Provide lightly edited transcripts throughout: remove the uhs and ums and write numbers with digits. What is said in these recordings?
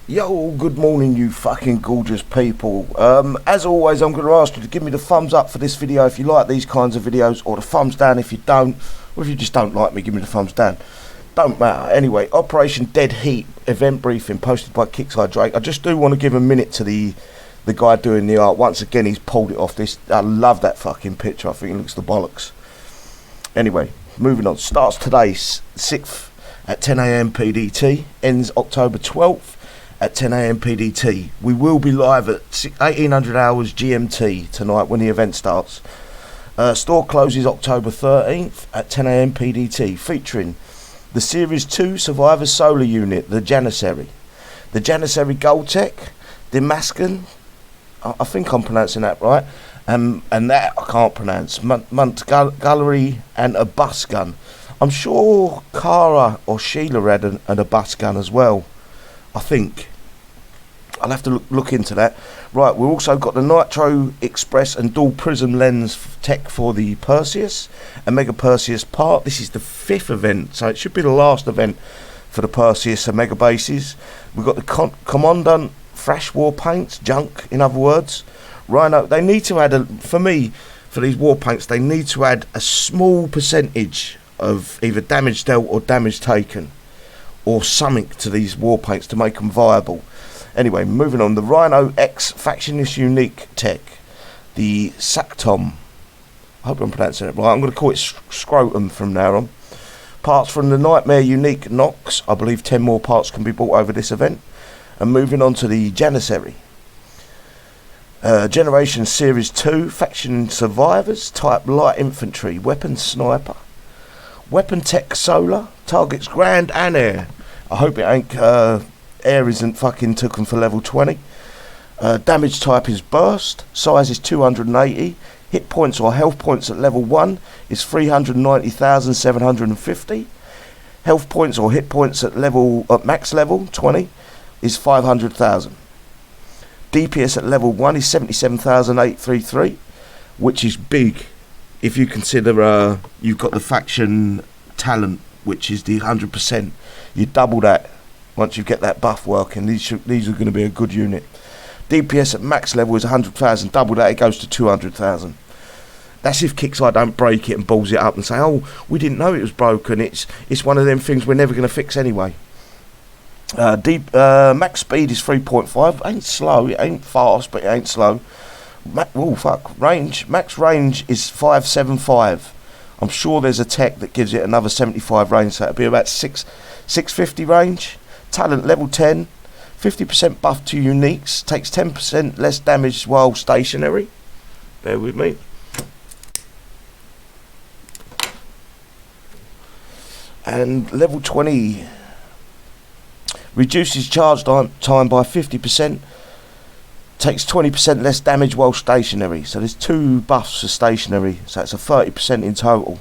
Yo, good morning, you fucking gorgeous people. As always, I'm going to ask you to give me the thumbs up for this video if you like these kinds of videos, or the thumbs down if you don't, or if you just don't like me, give me the thumbs down. Don't matter. Anyway, Operation Dead Heat event briefing posted by Kixeye Drake. I just do want to give a minute to the guy doing the art. Once again, he's pulled it off. I love that fucking picture. I think it looks the bollocks. Anyway, moving on. Starts today, 6th at 10 AM PDT. Ends October 12th. At 10 AM PDT. We will be live at 1800 hours GMT tonight when the event starts. Store closes October 13th at 10 AM PDT, featuring the Series 2 Survivor Solar Unit, the Janissary Gold Tech, Damascus, I think I'm pronouncing that right, and that I can't pronounce, Gallery, and a bus gun. I'm sure Karl or Sheila had a bus gun as well. I think I'll have to look into that. Right, we've also got the Nitro Express and dual prism lens tech for the Perseus and Mega Perseus part. This is the 5th event, so it should be the last event for the Perseus and Mega bases. We've got the Commandant Fresh War Paints, junk in other words. Rhino, they need to add, for these war paints, they need to add a small percentage of either damage dealt or damage taken, or something to these war paints to make them viable. Anyway, moving on, the Rhino X Factionist Unique Tech, the Sactom, I hope I'm pronouncing it right, I'm going to call it Scrotum from now on. Parts from the Nightmare Unique Nox, I believe 10 more parts can be bought over this event. And moving on to the Janissary. Generation Series 2, Faction Survivors, Type Light Infantry, Weapon Sniper, Weapon Tech Solar, targets ground and air. I hope it ain't air isn't fucking taken for level 20. Damage type is burst. Size is 280. Hit points or health points at level 1 is 390,750. Health points or hit points at max level 20 is 500,000. DPS at level 1 is 77,833, which is big if you consider you've got the faction talent, which is the 100%. You double that once you get that buff working. These are going to be a good unit. DPS at max level is 100,000. Double that, it goes to 200,000. That's if Kixeye don't break it and balls it up and say, "Oh, we didn't know it was broken. It's one of them things we're never going to fix anyway." Max speed is 3.5. Ain't slow. It ain't fast, but it ain't slow. Range. Max range is 575. I'm sure there's a tech that gives it another 75 range, so it'll be about 650 range. Talent level 10, 50% buff to uniques, takes 10% less damage while stationary. Bear with me. And level 20 reduces charge time by 50%. Takes 20% less damage while stationary. So there's 2 buffs for stationary, so it's a 30% in total.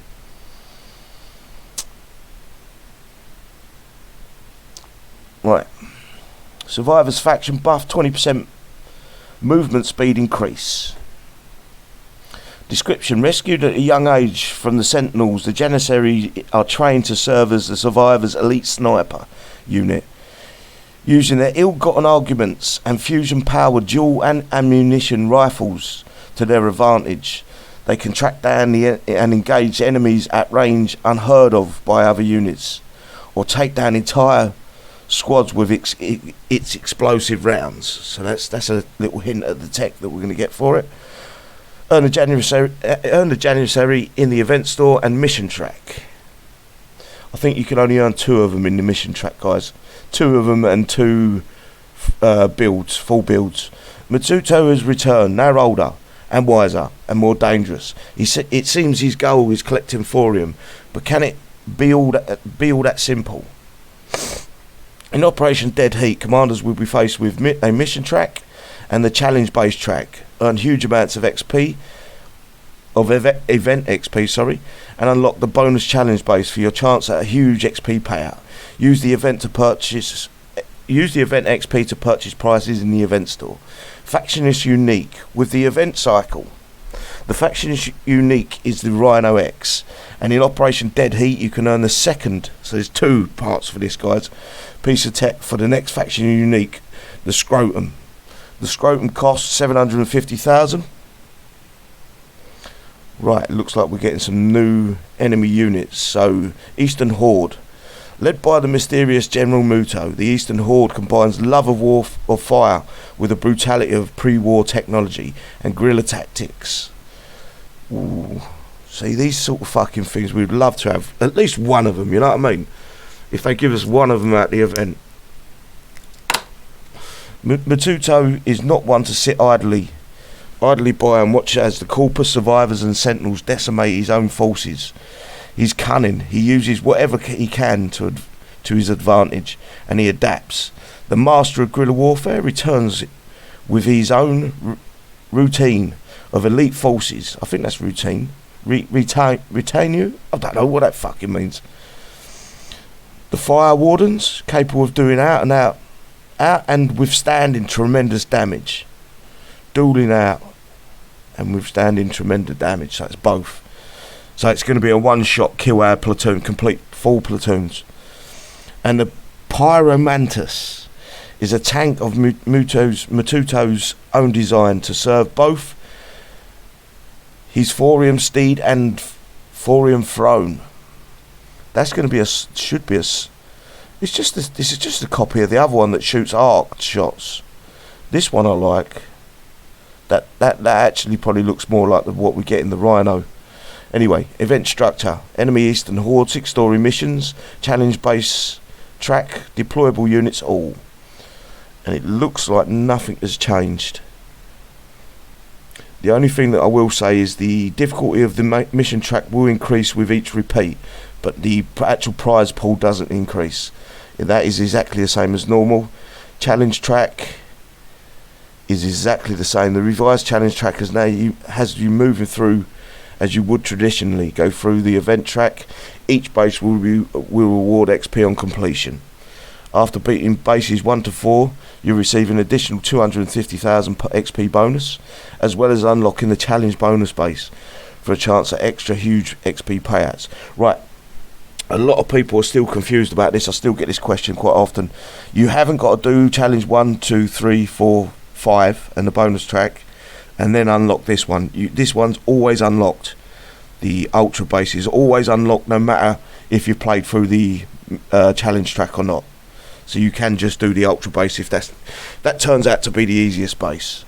Right. Survivors faction buff, 20% movement speed increase. Description: rescued at a young age from the Sentinels, the Janissary are trained to serve as the Survivors' elite sniper unit. Using their ill-gotten arguments and fusion-powered dual and ammunition rifles to their advantage, they can track down and engage enemies at range unheard of by other units, or take down entire squads with its explosive rounds. So that's a little hint at the tech that we're going to get for it. Earn the Janissary in the event store and mission track. I think you can only earn 2 of them in the mission track, guys. 2 of them and 2 builds, full builds. Matsuto has returned, now older and wiser and more dangerous. It seems his goal is collecting thorium, but can it be all that simple? In Operation Dead Heat, commanders will be faced with a mission track and the challenge-based track. Earn huge amounts of XP, event XP, and unlock the bonus challenge base for your chance at a huge XP payout. Use the event XP to purchase prizes in the event store. Faction is unique with the event cycle. The faction is unique is the Rhino X, and in Operation Dead Heat you can earn the second, so there's 2 parts for this, guys, piece of tech for the next faction unique, The scrotum. The scrotum costs 750,000. Right, it looks like we're getting some new enemy units. So, Eastern Horde. Led by the mysterious General Muto, the Eastern Horde combines love of war of fire with the brutality of pre-war technology and guerrilla tactics. Ooh. See, these sort of fucking things, we'd love to have at least one of them, you know what I mean? If they give us one of them at the event. Matuto is not one to sit idly by and watch as the corpus survivors and sentinels decimate his own forces. He's cunning. He uses whatever he can to his advantage, and he adapts. The master of guerrilla warfare returns with his own routine of elite forces. I think that's routine. Retain you? I don't know what that fucking means. The fire wardens, capable of doing out and withstanding tremendous damage. Dueling out and withstanding tremendous damage. So it's both. So it's going to be a one-shot kill our platoon, complete full platoons. And the Pyromantis is a tank of Matuto's own design to serve both his Thorium steed and Thorium throne. That's going to be this is just a copy of the other one that shoots arc shots. This one I like. That actually probably looks more like what we get in the Rhino. Anyway, event structure. Enemy Eastern Horde, 6-story missions, challenge base, track, deployable units, all. And it looks like nothing has changed. The only thing that I will say is the difficulty of the mission track will increase with each repeat, but the actual prize pool doesn't increase. That is exactly the same as normal. Challenge track is exactly the same. The revised challenge track has you moving through as you would traditionally go through the event track. Each base will reward XP on completion. After beating bases 1 to 4, you receive an additional 250,000 XP bonus, as well as unlocking the challenge bonus base for a chance at extra huge XP payouts. Right, a lot of people are still confused about this. I still get this question quite often. You haven't got to do challenge 1, 2, 3, 4, 5 and the bonus track and then unlock this one. This one's always unlocked. The ultra base is always unlocked, no matter if you've played through the challenge track or not. So you can just do the ultra base if that turns out to be the easiest base.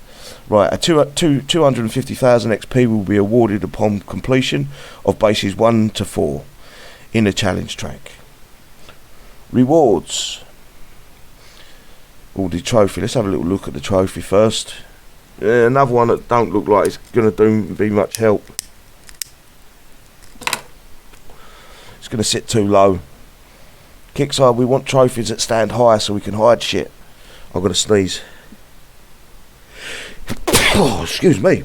Right, 250,000 XP will be awarded upon completion of bases 1 to 4 in the challenge track. Rewards. The trophy. Let's have a little look at the trophy first. Another one that don't look like it's going to be much help. It's going to sit too low. Kixeye, we want trophies that stand high so we can hide shit. I'm going to sneeze. Oh, excuse me.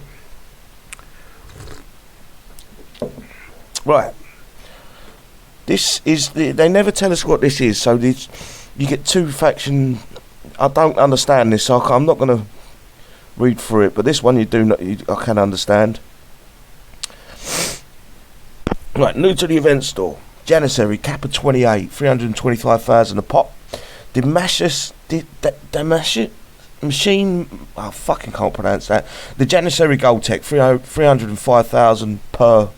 Right. This is they never tell us what this is, so you get two faction. I don't understand this, so I'm not going to read through it, but this one I can understand. Right, new to the event store. Janissary, Kappa 28, 325,000 a pop. Damascus machine, I fucking can't pronounce that. The Janissary Gold Tech, 305,000 per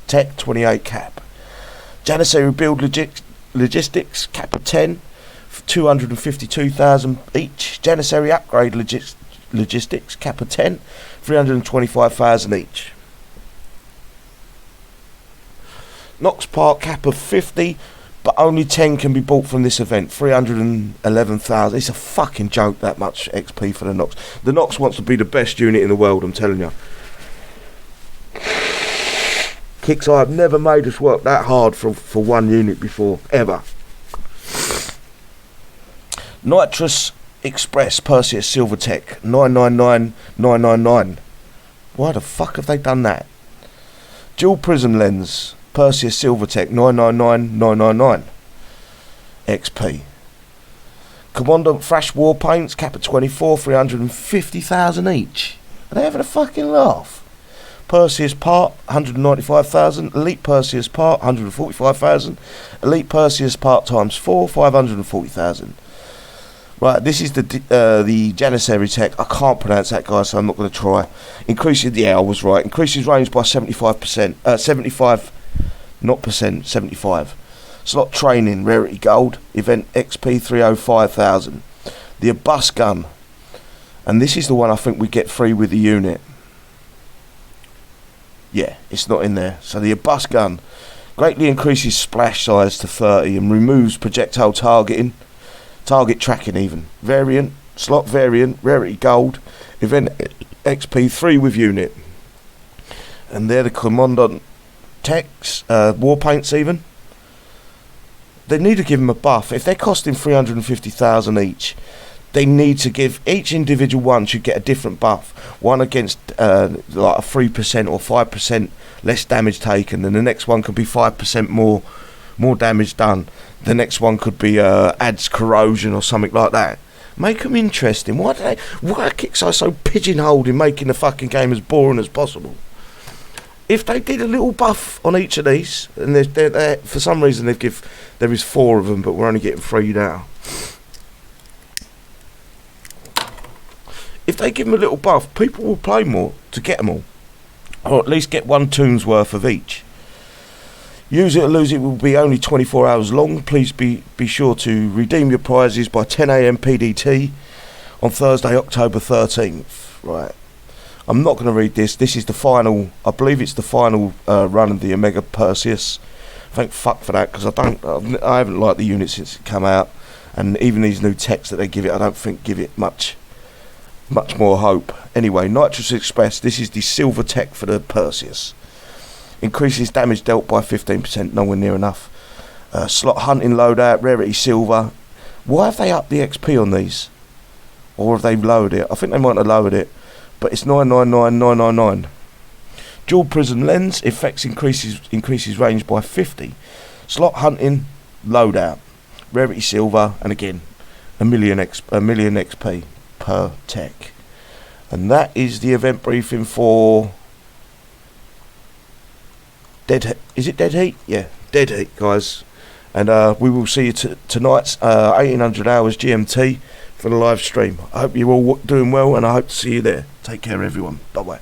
tech, 28 cap. Janissary Build Logistics, Kappa 10, 252,000 each. Janissary Upgrade Logistics, Kappa 10, 325,000 each. Knox Park, Kappa 50, but only 10 can be bought from this event, 311,000. It's a fucking joke, that much XP for the Knox. The Knox wants to be the best unit in the world, I'm telling you. Kixeye have never made us work that hard for one unit before, ever. Nitrous Express Perseus Silvertech 999,999. Why the fuck have they done that? Dual Prism Lens Perseus Silvertech 999,999 XP. Commandant Thrash War Paints Kappa 24, 350,000 each. Are they having a fucking laugh? Perseus Part 195,000. Elite Perseus Part 145,000. Elite Perseus Part times 4, 540,000. Right, this is the Janissary tech. I can't pronounce that, guys, so I'm not going to try. Increases, yeah, I was right. Increases range by 75%. 75, not percent, 75. Slot training, rarity gold. Event XP 305,000. The bus gun. And this is the one I think we get free with the unit. Yeah, it's not in there. So the bus gun greatly increases splash size to 30 and removes projectile targeting. Target tracking even. Variant, slot variant, rarity gold, event XP 3 with unit. And they're the commandant techs, war paints even. They need to give them a buff. If they're costing 350,000 each, they need to give each individual one should get a different buff. One against like a 3% or 5% less damage taken, and the next one could be 5% more damage done. The next one could be adds corrosion or something like that. Make them interesting. Why are Kixeye so pigeonholed in making the fucking game as boring as possible? If they did a little buff on each of these, and they're, for some reason there is 4 of them, but we're only getting 3 now. If they give them a little buff, people will play more to get them all, or at least get 1 toon's worth of each. Use it or lose it will be only 24 hours long. Please be sure to redeem your prizes by 10 AM PDT on Thursday, October 13th. Right. I'm not going to read this. This is the final, I believe it's the final run of the Omega Perseus. Thank fuck for that, because I haven't liked the unit since it came out. And even these new techs that they give it, I don't think give it much more hope. Anyway, Nitrous Express, this is the silver tech for the Perseus. Increases damage dealt by 15%, nowhere near enough. Slot hunting loadout, rarity silver. Why have they upped the XP on these? Or have they lowered it? I think they might have lowered it. But it's 999,999. Dual prism lens, effects increases range by 50. Slot hunting loadout, rarity silver, and again, a million XP per tech. And that is the event briefing for Is it Dead Heat? Yeah, Dead Heat, guys. And we will see you tonight's 1800 hours GMT for the live stream. I hope you're all doing well, and I hope to see you there. Take care, everyone. Bye bye.